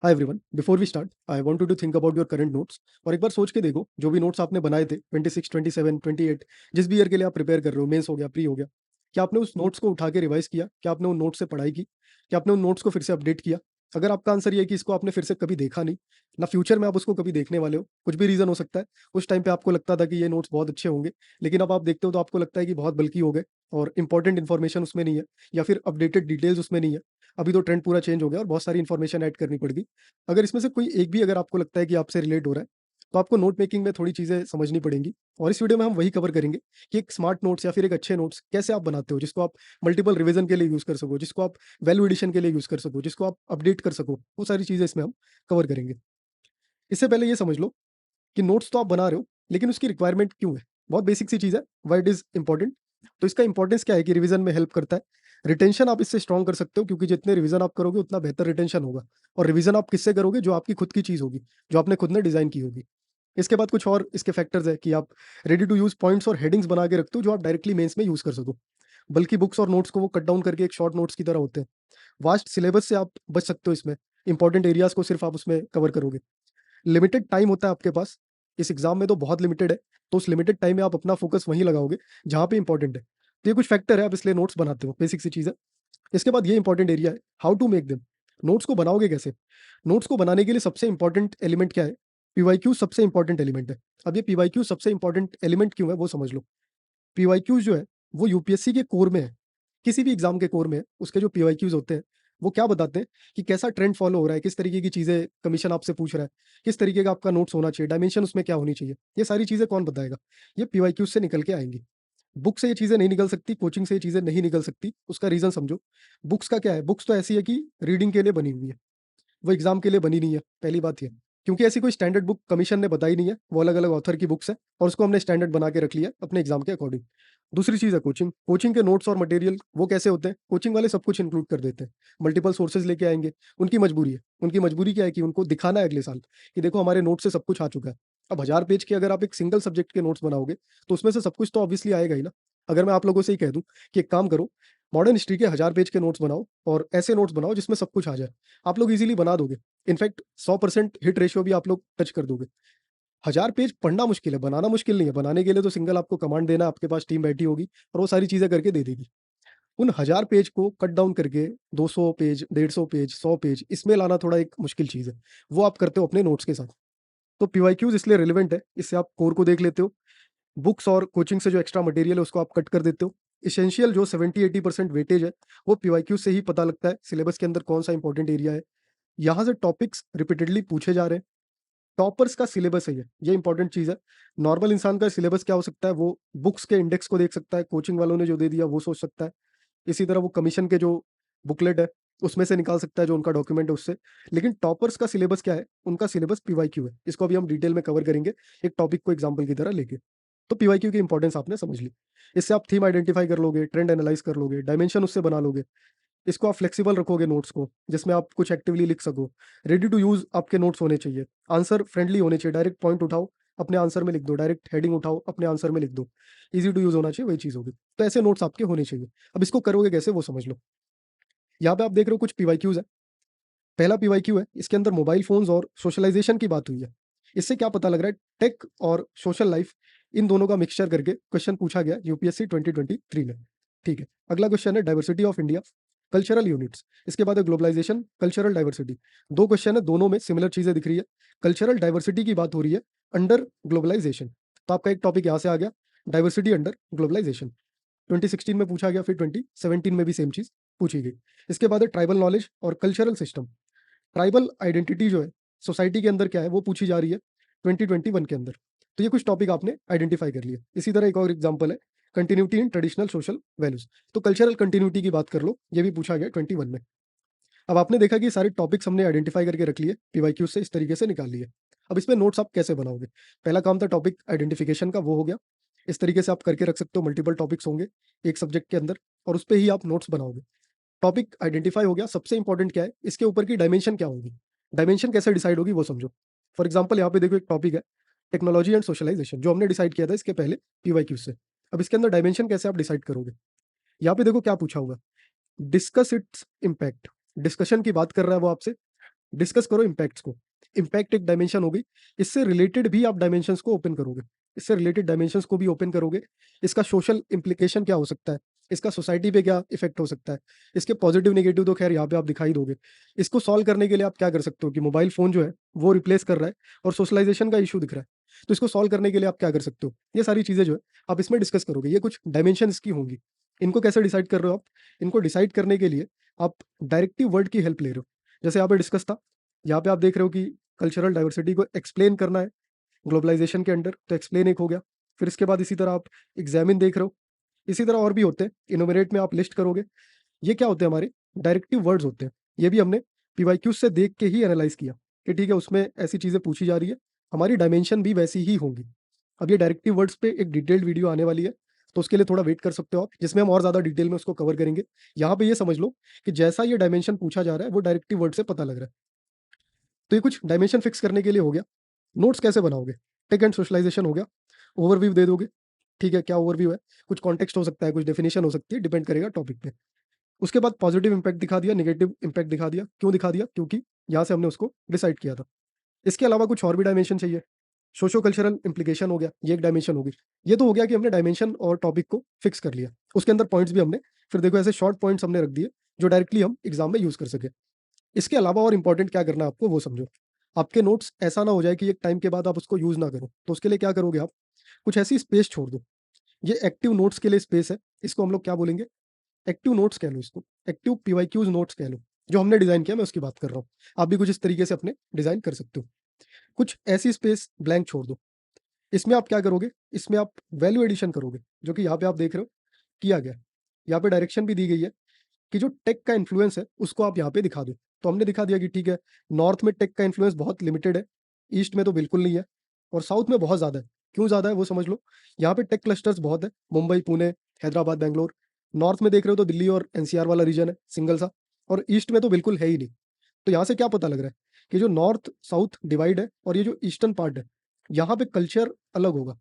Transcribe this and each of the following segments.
Hi everyone, before we start I want you to think about your current notes. और एक बार सोच के देखो, जो भी नोट्स आपने बनाए थे 26, 27, 28, जिस भी ईयर के लिए आप प्रिपेयर कर रहे हो, मेंस हो गया, प्री हो गया, क्या आपने उस नोट्स को उठा के रिवाइज किया? क्या आपने उन नोट्स से पढ़ाई की? क्या आपने उन नोट्स को फिर से अपडेट किया? अगर आपका आंसर ये है कि इसको आपने फिर से कभी देखा नहीं, ना फ्यूचर में आप उसको कभी देखने वाले हो, कुछ भी रीज़न हो सकता है। उस टाइम पे आपको लगता था कि ये नोट्स बहुत अच्छे होंगे, लेकिन अब आप देखते हो तो आपको लगता है कि बहुत बल्की हो गए और इंपॉर्टेंट इन्फॉर्मेशन उसमें नहीं है, या फिर अपडेटेड डिटेल्स उसमें नहीं है। अभी तो ट्रेंड पूरा चेंज हो गया और बहुत सारी इन्फॉर्मेशन ऐड करनी पड़ गई। अगर इसमें से कोई एक भी अगर आपको लगता है कि आपसे रिलेट हो रहा है, तो आपको नोट मेकिंग में थोड़ी चीज़ें समझनी पड़ेंगी। और इस वीडियो में हम वही कवर करेंगे कि एक स्मार्ट नोट्स या फिर एक अच्छे नोट्स कैसे आप बनाते हो, जिसको आप मल्टीपल रिवीजन के लिए यूज़ कर सको, जिसको आप वैल्यू एडिशन के लिए यूज़ कर सको, जिसको आप अपडेट कर सको। वो सारी चीज़ें इसमें हम कवर करेंगे। इससे पहले ये समझ लो कि नोट्स तो आप बना रहे हो, लेकिन उसकी रिक्वायरमेंट क्यों है? बहुत बेसिक सी चीज़ है, व्हाई इट इज़ इम्पोर्टेंट। तो इसका इंपॉर्टेंस क्या है कि रिवीजन में हेल्प करता है। रिटेंशन आप इससे स्ट्रॉन्ग कर सकते हो, क्योंकि जितने रिवीजन आप करोगे उतना बेहतर रिटेंशन होगा। और रिवीजन आप किससे करोगे? जो आपकी खुद की चीज़ होगी, जो आपने खुद ने डिज़ाइन की होगी। इसके बाद कुछ और इसके फैक्टर्स है कि आप रेडी टू यूज़ पॉइंट्स और हेडिंग्स बना के रखते हो, जो आप डायरेक्टली मेंस में यूज़ कर सको। बल्कि बुक्स और नोट्स को वो कट डाउन करके एक शॉर्ट नोट्स की तरह होते हैं। वास्ट सिलेबस से आप बच सकते हो इसमें। इंपॉर्टेंट एरियाज़ को सिर्फ आप उसमें कवर करोगे। लिमिटेड टाइम होता है आपके पास, इस एग्ज़ाम में तो बहुत लिमिटेड है, तो उस लिमिटेड टाइम में आप अपना फ़ोकस वहीं लगाओगे, जहाँ पे इम्पोर्टेंट है। तो ये कुछ फैक्टर है, आप इसलिए नोट्स बनाते हो, बेसिक सी चीज़ है। इसके बाद ये इम्पोर्टेंट एरिया है, how to make them. Notes को बनाओगे कैसे? नोट्स को बनाने के लिए सबसे इम्पोर्टेंट एलिमेंट क्या है? पीवाईक्यू सबसे इम्पोर्टेंट एलिमेंट है। अब ये पीवाईक्यू सबसे इम्पोर्टेंट एलिमेंट क्यों है, वो समझ लो। पीवाईक्यूज़ जो है, वो यूपीएससी के कोर में है, किसी भी एग्ज़ाम के कोर में है। उसके जो पीवाईक्यूज़ होते हैं, वो क्या बताते हैं कि कैसा ट्रेंड फ़ॉलो हो रहा है, किस तरीके की चीज़ें कमीशन आपसे पूछ रहा है, किस तरीके का आपका नोट्स होना चाहिए, डायमेंशन उसमें क्या होनी चाहिए। ये सारी चीज़ें कौन बताएगा? ये पीवाईक्यूज़ से निकल के आएँगी। बुक से ये चीज़ें नहीं निकल सकती, कोचिंग से ये चीज़ें नहीं निकल सकती। उसका रीज़न समझो। बुक्स का क्या है? बुक्स तो ऐसी है कि रीडिंग के लिए बनी हुई है। वो एग्ज़ाम के लिए बनी नहीं है, पहली बात ये। क्योंकि ऐसी कोई स्टैंडर्ड बुक कमीशन ने बताई नहीं है, वो अलग-अलग ऑथर की बुक्स हैं और उसको हमने स्टैंडर्ड बना के रख लिया अपने एग्ज़ाम के अकॉर्डिंग। दूसरी चीज़ है कोचिंग। कोचिंग के नोट्स और मटेरियल वो कैसे होते हैं? कोचिंग वाले सब कुछ इंक्लूड कर देते हैं। मल्टीपल सोर्सेज़ लेके आएँगे, उनकी मजबूरी है। उनकी मजबूरी क्या है कि उनको दिखाना है अगले साल कि देखो हमारे नोट्स से सब कुछ आ चुका है। अब 1000 पेज के अगर आप एक सिंगल सब्जेक्ट के नोट्स बनाओगे, तो उसमें से सब कुछ तो ऑब्वियसली आएगा ही ना। अगर मैं आप लोगों से ही कह दूँ कि एक काम करो, मॉडर्न हिस्ट्री के 1000 पेज के नोट्स बनाओ और ऐसे नोट्स बनाओ जिसमें सब कुछ आ जाए। आप लोग ईज़िली बना दोगे। इनफैक्ट 100% हिट रेशियो भी आप लोग टच कर दोगे। 1000 पेज पढ़ना मुश्किल है, बनाना मुश्किल नहीं है। बनाने के लिए तो सिंगल आपको कमांड देना है, आपके पास टीम बैठी होगी और वो सारी चीज़ें करके दे देगी। उन 1000 पेज को कट डाउन करके 200 पेज, 150 पेज, 100 पेज इसमें लाना थोड़ा एक मुश्किल चीज़ है। वो आप करते हो अपने नोट्स के साथ। तो पीवाईक्यूज़ इसलिए रिलेवेंट है, इससे आप कोर को देख लेते हो। बुक्स और कोचिंग से जो एक्स्ट्रा मटेरियल है उसको आप कट कर देते हो। एसेंशियल जो 70-80% वेटेज है, वो पीवाईक्यू से ही पता लगता है, सिलेबस के अंदर कौन-सा इंपॉर्टेंट एरिया है। यहाँ से टॉपिक्स रिपीटेडली पूछे जा रहे हैं। टॉपर्स का सिलेबस है ये इंपॉर्टेंट चीज़ है। नॉर्मल इंसान का सिलेबस क्या हो सकता है, वो बुक्स के इंडेक्स को देख सकता है, कोचिंग वालों ने जो दे दिया वो सोच सकता है। इसी तरह वो कमीशन के जो बुकलेट है, उसमें से निकाल सकता है जो उनका डॉक्यूमेंट है उससे। लेकिन टॉपर्स का सिलेबस क्या है? उनका सिलेबस पीवाईक्यू है। इसको अभी हम डिटेल में कवर करेंगे, एक टॉपिक को एग्ज़ाम्पल की तरह लेके। तो पीवाईक्यू की इंपॉर्टेंस आपने समझ ली। इससे आप थीम आइडेंटिफाई कर लोगे, ट्रेंड एनालाइज़ कर लोगे, डायमेंशन उससे बना लोगे। इसको आप फ्लेक्सिबल रखोगे नोट्स को, जिसमें आप कुछ एक्टिवली लिख सको। रेडी टू यूज़ आपके नोट्स होने चाहिए। आंसर फ्रेंडली होने चाहिए, डायरेक्ट पॉइंट उठाओ, अपने आंसर में लिख दो, डायरेक्ट हेडिंग उठाओ, अपने आंसर में लिख दो। ईज़ी टू यूज़ होना चाहिए, वही चीज़ होगी। तो ऐसे नोट्स आपके होने चाहिए। अब इसको करोगे कैसे वो समझ लो। यहाँ पे आप देख रहे हो कुछ पीवाईक्यूज़ हैं। पहला पीवाईक्यू है, इसके अंदर मोबाइल फ़ोन्स और सोशलाइज़ेशन की बात हुई है। इससे क्या पता लग रहा है, टेक और सोशल लाइफ़, इन दोनों का मिक्सचर करके क्वेश्चन पूछा गया यूपीएससी 2023 में। ठीक है, अगला क्वेश्चन है diversity of India, cultural units. इसके बाद है ग्लोबलाइज़ेशन, कल्चरल डाइवर्सिटी। 2 क्वेश्चन है, दोनों में सिमिलर चीज़ें दिख रही है। कल्चरल डाइवर्सिटी की बात हो रही है अंडर ग्लोबलाइज़ेशन। तो आपका एक टॉपिक यहाँ से आ गया, डाइवर्सिटी अंडर ग्लोबलाइज़ेशन। 2016 में पूछा गया, फिर 2017 में भी सेम चीज़ पूछी गई। इसके बाद है ट्राइबल नॉलेज और कल्चरल सिस्टम। ट्राइबल आइडेंटिटी जो है, सोसाइटी के अंदर क्या है, वो पूछी जा रही है 2021 के अंदर। तो ये कुछ टॉपिक आपने आइडेंटिफाई कर लिए। इसी तरह एक और एग्जांपल है, continuity in traditional social values. तो कल्चरल कंटिन्यूटी की बात कर लो, ये भी पूछा गया 21 में। अब आपने देखा कि ये सारे टॉपिक्स हमने आइडेंटिफाई करके रख लिए, पीवाईक्यू से इस तरीके से निकाल लिए। अब इसमें नोट्स आप कैसे बनाओगे? पहला काम था टॉपिक आइडेंटिफिकेशन का, वो हो गया। इस तरीके से आप करके रख सकते हो, मल्टीपल टॉपिक्स होंगे एक सब्जेक्ट के अंदर और उस पे ही आप नोट्स बनाओगे। टॉपिक आइडेंटिफाई हो गया, सबसे इंपॉर्टेंट क्या है, इसके ऊपर की डायमेंशन क्या होगी? डायमेंशन कैसे डिसाइड होगी वो समझो। फॉर एग्जांपल यहाँ पे देखो एक टॉपिक है, टेक्नोलॉजी एंड सोशलाइजेशन, जो हमने डिसाइड किया था इसके पहले पीवाईक्यू से। अब इसके अंदर डायमेंशन कैसे आप डिसाइड करोगे? यहाँ पे देखो क्या पूछा हुआ है, डिस्कस इट्स इम्पैक्ट। डिस्कशन की बात कर रहा है वो आपसे, डिस्कस करो इम्पैक्ट्स को। इम्पैक्ट एक डायमेंशन होगी, इससे रिलेटेड भी आप डायमेंशंस को ओपन करोगे, इससे रिलेटेड डायमेंशंस को भी ओपन करोगे। इसका सोशल इम्प्लीकेशन क्या हो सकता है, इसका सोसाइटी पे क्या इफेक्ट हो सकता है, इसके पॉजिटिव नेगेटिव तो खैर यहाँ पे आप दिखाई दोगे। इसको सॉल्व करने के लिए आप क्या कर सकते हो कि मोबाइल फोन जो है वो रिप्लेस कर रहा है और सोशलाइजेशन का इशू दिख रहा है, तो इसको सॉल्व करने के लिए आप क्या कर सकते हो, ये सारी चीजें जो है आप इसमें डिस्कस करोगे। ये कुछ डायमेंशन इसकी होंगी। इनको कैसे डिसाइड कर रहे हो आप? इनको डिसाइड करने के लिए आप डायरेक्टिव वर्ड की हेल्प ले रहे हो। जैसे यहाँ पे डिस्कस था, यहाँ पे आप देख रहे हो कि कल्चरल डाइवर्सिटी को एक्सप्लेन करना है ग्लोबलाइजेशन के अंडर, तो एक्सप्लेन एक हो गया। फिर इसके बाद इसी तरह आप एग्जामिन देख रहे हो, इसी तरह और भी होते हैं। इनोमिनेट में आप लिस्ट करोगे। ये क्या होते हैं? हमारे डायरेक्टिव वर्ड्स होते हैं। ये भी हमने पीवाईक्यू से देख के ही एनालाइज किया कि ठीक है उसमें ऐसी चीजें पूछी जा रही है, हमारी डायमेंशन भी वैसी ही होंगी। अब ये डायरेक्टिव वर्ड्स पे एक डिटेल्ड वीडियो आने वाली है, तो उसके लिए थोड़ा वेट कर सकते हो आप, जिसमें हम और ज्यादा डिटेल में उसको कवर करेंगे। यहाँ पे ये समझ लो कि जैसा ये डायमेंशन पूछा जा रहा है वो डायरेक्टिव वर्ड से पता लग रहा है। तो ये कुछ डायमेंशन फिक्स करने के लिए हो गया। नोट्स कैसे बनाओगे? टेक एंड सोशलाइजेशन हो गया, ओवरव्यू दे दोगे। ठीक है, क्या ओवरव्यू है? कुछ कॉन्टेक्स्ट हो सकता है, कुछ डेफिनेशन हो सकती है, डिपेंड करेगा टॉपिक पे। उसके बाद पॉजिटिव इंपैक्ट दिखा दिया, नेगेटिव इंपैक्ट दिखा दिया। क्यों दिखा दिया? क्योंकि यहाँ से हमने उसको डिसाइड किया था। इसके अलावा कुछ और भी डायमेंशन चाहिए। सोशो कल्चरल इंप्लीकेशन हो गया, ये एक डायमेंशन होगी। ये तो हो गया कि हमने डायमेंशन और टॉपिक को फिक्स कर लिया, उसके अंदर पॉइंट्स भी हमने फिर देखो ऐसे शॉर्ट पॉइंट्स हमने रख दिए जो डायरेक्टली हम एग्जाम में यूज कर सके। इसके अलावा और इंपॉर्टेंट क्या करना है आपको वो समझो। आपके नोट्स ऐसा ना हो जाए कि एक टाइम के बाद आप उसको यूज ना करो, तो उसके लिए क्या करोगे आप? कुछ ऐसी स्पेस छोड़ दो। ये एक्टिव नोट्स के लिए स्पेस है, इसको हम लोग क्या बोलेंगे? एक्टिव नोट्स कह लो इसको, एक्टिव पीवाईक्यूज नोट्स कह लो। जो हमने डिजाइन किया मैं उसकी बात कर रहा हूँ। आप भी कुछ इस तरीके से अपने डिजाइन कर सकते हो। कुछ ऐसी स्पेस ब्लैंक छोड़ दो। इसमें आप क्या करोगे? इसमें आप वैल्यू एडिशन करोगे, जो कि यहाँ पे आप देख रहे हो किया गया। यहाँ पे डायरेक्शन भी दी गई है कि जो टेक का इन्फ्लुएंस है उसको आप यहाँ पे दिखा दो। तो हमने दिखा दिया कि ठीक है, नॉर्थ में टेक का इन्फ्लुएंस बहुत लिमिटेड है, ईस्ट में तो बिल्कुल नहीं है, और साउथ में बहुत ज़्यादा है। क्यों ज़्यादा है वो समझ लो। यहाँ पे टेक क्लस्टर्स बहुत है, मुंबई, पुणे, हैदराबाद, बैंगलोर। नॉर्थ में देख रहे हो तो दिल्ली और एनसीआर वाला रीजन है, सिंगल सा। और ईस्ट में तो बिल्कुल है ही नहीं। तो यहाँ से क्या पता लग रहा है कि जो नॉर्थ साउथ डिवाइड है और ये जो ईस्टर्न पार्ट है, यहाँ पे कल्चर अलग होगा।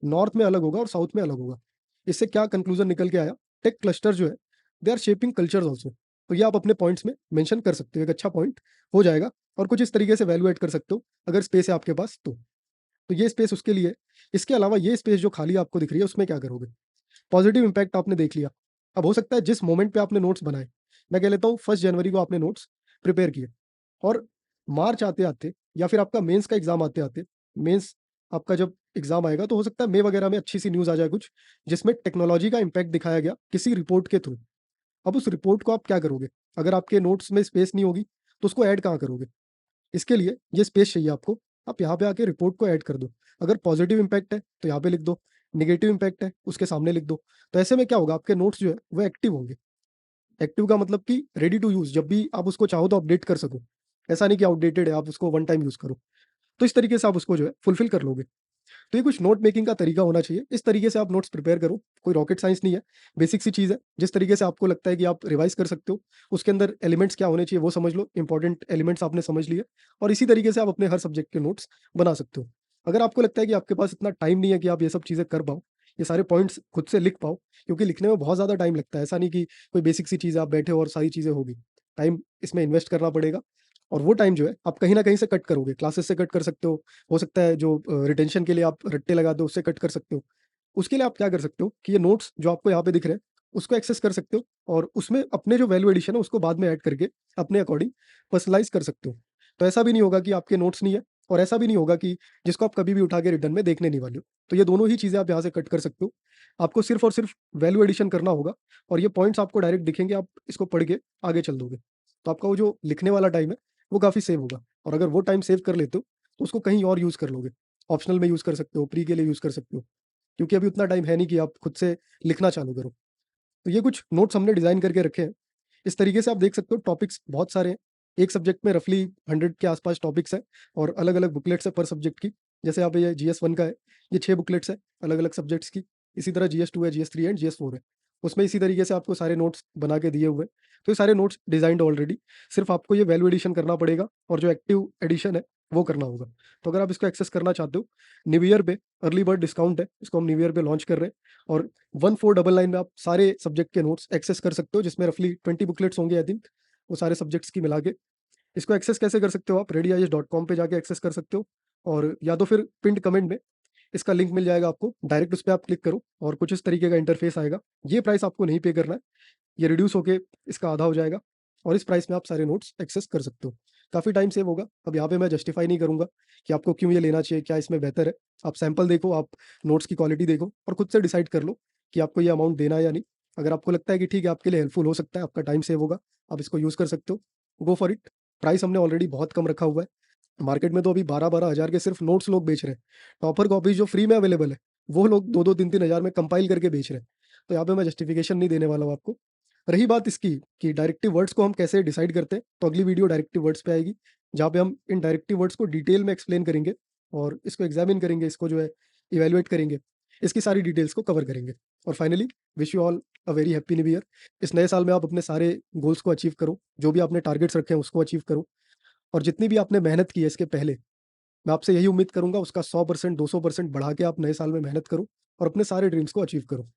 नॉर्थ में अलग होगा और साउथ में अलग होगा। इससे क्या कंक्लूजन निकल के आया? टेक क्लस्टर जो है they are shaping cultures also. तो ये आप अपने पॉइंट्स में मेंशन कर सकते हो, एक अच्छा पॉइंट हो जाएगा। और कुछ इस तरीके से वैल्यू एड कर सकते हो अगर स्पेस है आपके पास तो ये स्पेस उसके लिए है। इसके अलावा ये स्पेस जो खाली आपको दिख रही है उसमें क्या करोगे? पॉजिटिव इंपैक्ट आपने देख लिया। अब हो सकता है जिस मोमेंट पे आपने नोट्स बनाए, मैं कह लेता हूँ 1 जनवरी को आपने नोट्स प्रिपेयर किए, और मार्च आते आते या फिर आपका मेंस का एग्जाम आते आते, मेंस आपका जब एग्जाम आएगा तो हो सकता है मई वगैरह में अच्छी सी न्यूज़ आ जाए कुछ, जिसमें टेक्नोलॉजी का इम्पैक्ट दिखाया गया किसी रिपोर्ट के थ्रू। अब उस रिपोर्ट को आप क्या करोगे? अगर आपके नोट्स में स्पेस नहीं होगी तो उसको ऐड कहाँ करोगे? इसके लिए ये स्पेस चाहिए आपको। आप यहाँ पे आके रिपोर्ट को ऐड कर दो। अगर पॉजिटिव इम्पैक्ट है तो यहाँ पे लिख दो, नेगेटिव इम्पैक्ट है उसके सामने लिख दो। तो ऐसे में क्या होगा? आपके नोट्स जो है वो एक्टिव होंगे। एक्टिव का मतलब कि रेडी टू यूज, जब भी आप उसको चाहो तो अपडेट कर सको। ऐसा नहीं कि आउटडेटेड है आप उसको वन टाइम यूज करो। तो इस तरीके से आप उसको जो है फुलफिल कर लोगे। तो ये कुछ नोट मेकिंग का तरीका होना चाहिए। इस तरीके से आप नोट्स प्रिपेयर करो। कोई रॉकेट साइंस नहीं है, बेसिक सी चीज़ है। जिस तरीके से आपको लगता है कि आप रिवाइज कर सकते हो, उसके अंदर एलिमेंट्स क्या होने चाहिए वो समझ लो। इंपॉर्टेंट एलिमेंट्स आपने समझ लिए, और इसी तरीके से आप अपने हर सब्जेक्ट के नोट्स बना सकते हो। अगर आपको लगता है कि आपके पास इतना टाइम नहीं है कि आप ये सब चीज़ें कर पाओ, ये सारे पॉइंट्स खुद से लिख पाओ, क्योंकि लिखने में बहुत ज़्यादा टाइम लगता है। ऐसा नहीं कि कोई बेसिक सी चीज़ आप बैठे हो और सारी चीज़ें होगी। टाइम इसमें इन्वेस्ट करना पड़ेगा, और वो टाइम जो है आप कहीं न कहीं से कट करोगे। क्लासेस से कट कर सकते हो सकता है जो रिटेंशन के लिए आप रट्टे लगा दो उससे कट कर सकते हो। उसके लिए आप क्या कर सकते हो कि ये नोट्स जो आपको यहाँ पे दिख रहे हैं, उसको एक्सेस कर सकते हो, और उसमें अपने जो वैल्यू एडिशन है उसको बाद में ऐड करके अपने अकॉर्डिंग पर्सनलाइज़ कर सकते हो। तो ऐसा भी नहीं होगा कि आपके नोट्स नहीं है, और ऐसा भी नहीं होगा कि जिसको आप कभी भी उठा के रिटर्न में देखने नहीं वाले हो। तो ये दोनों ही चीज़ें आप यहाँ से कट कर सकते हो। आपको सिर्फ़ और सिर्फ़ वैल्यू एडिशन करना होगा, और ये पॉइंट्स आपको डायरेक्ट दिखेंगे, आप इसको पढ़ के आगे चल दोगे। तो आपका वो जो लिखने वाला टाइम है वो काफ़ी सेव होगा, और अगर वो टाइम सेव कर लेते हो तो उसको कहीं और यूज़ कर लोगे। ऑप्शनल में यूज़ कर सकते हो, प्री के लिए यूज़ कर सकते हो, क्योंकि अभी उतना टाइम है नहीं कि आप खुद से लिखना चालू करो। तो ये कुछ नोट्स हमने डिज़ाइन करके रखे हैं। इस तरीके से आप देख सकते हो टॉपिक्स बहुत सारे हैं। एक सब्जेक्ट में रफ़ली 100 के आस-पास टॉपिक्स हैं, और अलग-अलग बुकलेट्स हैं पर सब्जेक्ट की। जैसे यहाँ पे ये जीएस 1 का है, ये 6 बुकलेट्स हैं अलग-अलग सब्जेक्ट्स की। इसी तरह जीएस 2 है, जीएस 3 है एंड जीएस 4 है। उसमें इसी तरीके से आपको सारे नोट्स बना के दिए हुए हैं। तो ये सारे नोट्स डिज़ाइन्ड ऑलरेडी, सिर्फ़ आपको ये वैल्यू एडिशन करना पड़ेगा, और जो एक्टिव एडिशन है वो करना होगा। तो अगर आप इसको एक्सेस करना चाहते हो, न्यू ईयर पे अर्ली बर्ड डिस्काउंट है, इसको हम न्यू ईयर पे लॉन्च कर रहे हैं, और 1499 में आप सारे सब्जेक्ट के नोट्स एक्सेस कर सकते हो, जिसमें रफली 20 बुकलेट्स होंगे आई थिंक, वो सारे सब्जेक्ट्स की मिला के। इसको एक्सेस कैसे कर सकते हो आप? readyias.com पे जाके एक्सेस कर सकते हो, और या तो फिर पिन्ड कमेंट में इसका लिंक मिल जाएगा आपको, डायरेक्ट उस पे आप क्लिक करो और कुछ इस तरीके का इंटरफेस आएगा। ये प्राइस आपको नहीं पे करना है, ये रिड्यूस होके इसका आधा हो जाएगा और इस प्राइस में आप सारे नोट्स एक्सेस कर सकते हो। काफ़ी टाइम सेव होगा। अब यहाँ पे मैं जस्टिफाई नहीं करूँगा कि आपको क्यों ये लेना चाहिए, क्या इसमें बेहतर है। आप सैंपल देखो, आप नोट्स की क्वालिटी देखो और खुद से डिसाइड कर लो कि आपको ये अमाउंट देना है या नहीं। अगर आपको लगता है कि ठीक है, आपके लिए हेल्पफुल हो सकता है, आपका टाइम सेव होगा, आप इसको यूज़ कर सकते हो, गो फॉर इट। प्राइस हमने ऑलरेडी बहुत कम रखा हुआ है। मार्केट में तो अभी 12-12 हज़ार के सिर्फ नोट्स लोग बेच रहे हैं। टॉपर कॉपीज़ जो फ्री में अवेलेबल है, वो लोग 2-2 3-3 हज़ार में कंपाइल करके बेच रहे हैं। तो यहाँ पे मैं जस्टिफिकेशन नहीं देने वाला हूँ आपको। रही बात इसकी कि डायरेक्टिव वर्ड्स को हम कैसे डिसाइड करते हैं, तो अगली वीडियो डायरेक्टिव वर्ड्स पे आएगी, जहाँ पे हम इन डायरेक्टिव वर्ड्स को डिटेल में एक्सप्लेन करेंगे और इसको एग्जामिन करेंगे, इसको जो है इवैल्यूएट करेंगे, इसकी सारी डिटेल्स को कवर करेंगे। और finally wish you all a very happy new year. इस नए साल में आप अपने सारे गोल्स को अचीव करो, जो भी आपने टारगेट्स रखे हैं उसको अचीव करो, और जितनी भी आपने मेहनत की है इसके पहले, मैं आपसे यही उम्मीद करूँगा उसका 100% 200% बढ़ा के आप नए साल में मेहनत करो और अपने सारे ड्रीम्स को अचीव करो।